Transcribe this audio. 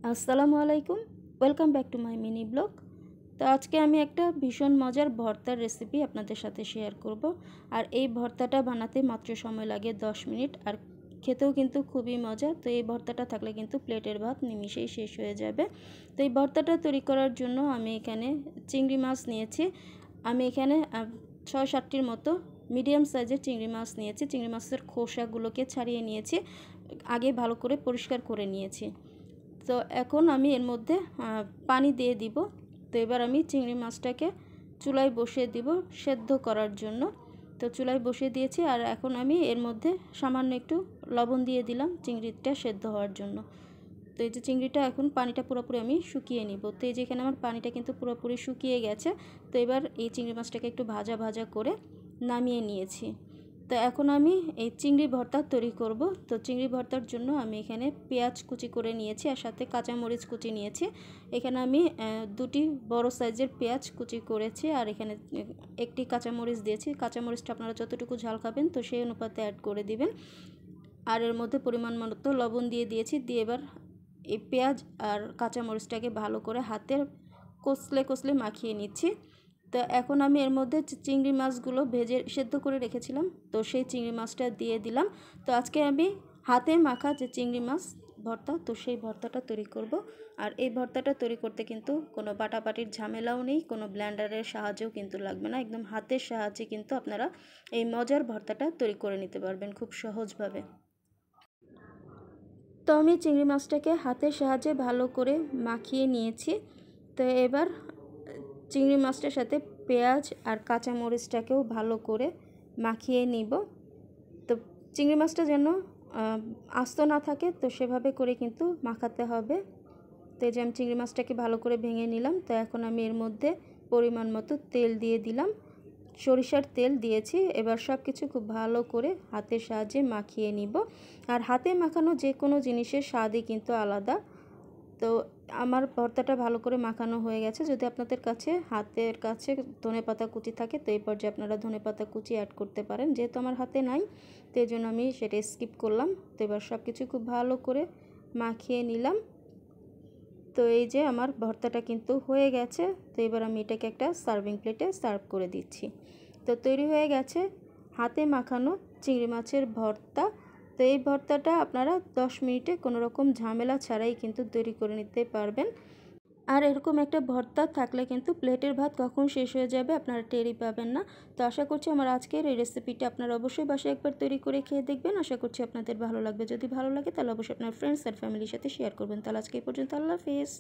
আসসালামু আলাইকুম, welcome back to my mini blog. তো আজকে আমি একটা ভীষণ মজার ভর্তার রেসিপি আপনাদের সাথে শেয়ার করব। আর এই ভর্তাটা বানাতে মাত্র সময় লাগে 10 মিনিট, আর খেতেও কিন্তু খুবই মজা। তো এই ভর্তাটা থাকলে কিন্তু প্লেটের ভাত নিমিষেই শেষ হয়ে যাবে। তো এই ভর্তাটা তৈরি করার জন্য আমি এখানে চিংড়ি মাছ নিয়েছি। আমি এখানে 6-7টির মতো মিডিয়াম সাইজের চিংড়ি মাছ নিয়েছি। চিংড়ি মাছের খোসাগুলোকে ছাড়িয়ে নিয়েছি, আগে ভালো করে পরিষ্কার করে নিয়েছি। তো এখন আমি এর মধ্যে পানি দিয়ে দিব। তো এবার আমি চিংড়ি মাছটাকে চুলায় বসিয়ে দিব সেদ্ধ করার জন্য। তো চুলায় বসিয়ে দিয়েছি, আর এখন আমি এর মধ্যে সামান্য একটু লবণ দিয়ে দিলাম চিংড়িটা সেদ্ধ হওয়ার জন্য। তো এই যে চিংড়িটা এখন পানিটা পুরোপুরি আমি শুকিয়ে নিব। তো এই যে এখানে আমার পানিটা কিন্তু পুরোপুরি শুকিয়ে গেছে। তো এবার এই চিংড়ি মাছটাকে একটু ভাজা ভাজা করে নামিয়ে নিয়েছি। তো এখন আমি এই চিংড়ি ভর্তা তৈরি করব। তো চিংড়ি ভর্তার জন্য আমি এখানে পেঁয়াজ কুচি করে নিয়েছি, আর সাথে কাঁচামরিচ কুচি নিয়েছি। এখানে আমি দুটি বড় সাইজের পেঁয়াজ কুচি করেছি, আর এখানে একটি কাঁচামরিচ দিয়েছি। কাঁচামরিচটা আপনারা যতটুকু ঝাল খাবেন তো সেই অনুপাতে অ্যাড করে দিবেন। আর এর মধ্যে পরিমাণ মতো লবণ দিয়ে দিয়েছি। দিয়ে এবার এই পেঁয়াজ আর কাঁচামরিচটাকে ভালো করে হাতের কষলে কষলে মাখিয়ে নিচ্ছি। তো এখন আমি এর মধ্যে চিংড়ি মাছগুলো ভেজে সেদ্ধ করে রেখেছিলাম, তো সেই চিংড়ি মাছটা দিয়ে দিলাম। তো আজকে আমি হাতে মাখা যে চিংড়ি মাছ ভর্তা, তো সেই ভর্তাটা তৈরি করব। আর এই ভর্তাটা তৈরি করতে কিন্তু কোনো বাটাবাটির ঝামেলাও নেই, কোনো ব্লেন্ডারের সাহায্যও কিন্তু লাগবে না। একদম হাতের সাহায্যে কিন্তু আপনারা এই মজার ভর্তাটা তৈরি করে নিতে পারবেন খুব সহজভাবে। তো আমি চিংড়ি মাছটাকে হাতের সাহায্যে ভালো করে মাখিয়ে নিয়েছি। তো এবার চিংড়ি মাছটার সাথে পেঁয়াজ আর কাঁচামরিচটাকেও ভালো করে মাখিয়ে নিব। তো চিংড়ি মাছটা যেন আস্ত না থাকে, তো সেভাবে করে কিন্তু মাখাতে হবে। তো এই যে আমি চিংড়ি মাছটাকে ভালো করে ভেঙে নিলাম। তো এখন আমি এর মধ্যে পরিমাণ মতো তেল দিয়ে দিলাম, সরিষার তেল দিয়েছি। এবার সব কিছু খুব ভালো করে হাতের সাহায্যে মাখিয়ে নিব। আর হাতে মাখানো যে কোনো জিনিসের স্বাদই কিন্তু আলাদা। তো আমার ভর্তাটা ভালো করে মাখানো হয়ে গেছে। যদি আপনাদের কাছে হাতের কাছে ধনেপাতা কুচি থাকে তো এই পর্যায়ে আপনারা ধনেপাতা কুচি অ্যাড করতে পারেন। যেহেতু আমার হাতে নাই, তো এই জন্য আমি সেটা স্কিপ করলাম। তো এবার সব কিছু খুব ভালো করে মাখিয়ে নিলাম। তো এই যে আমার ভর্তাটা কিন্তু হয়ে গেছে। তো এবার আমি এটাকে একটা সার্ভিং প্লেটে সার্ভ করে দিচ্ছি। তো তৈরি হয়ে গেছে হাতে মাখানো চিংড়ি মাছের ভর্তা। তো এই ভর্তাটা আপনারা 10 মিনিটে কোনো রকম ঝামেলা ছাড়াই কিন্তু তৈরি করে নিতে পারবেন। আর এরকম একটা ভর্তা থাকলে কিন্তু প্লেটের ভাত কখন শেষ হয়ে যাবে আপনারা টেরই পাবেন না। তো আশা করছি আমার আজকের এই রেসিপিটা আপনারা অবশ্যই বাসায় একবার তৈরি করে খেয়ে দেখবেন। আশা করছি আপনাদের ভালো লাগবে। যদি ভালো লাগে তাহলে অবশ্যই আপনার ফ্রেন্ডস আর ফ্যামিলির সাথে শেয়ার করবেন। তাহলে আজকে এই পর্যন্ত, আল্লাহ হাফেজ।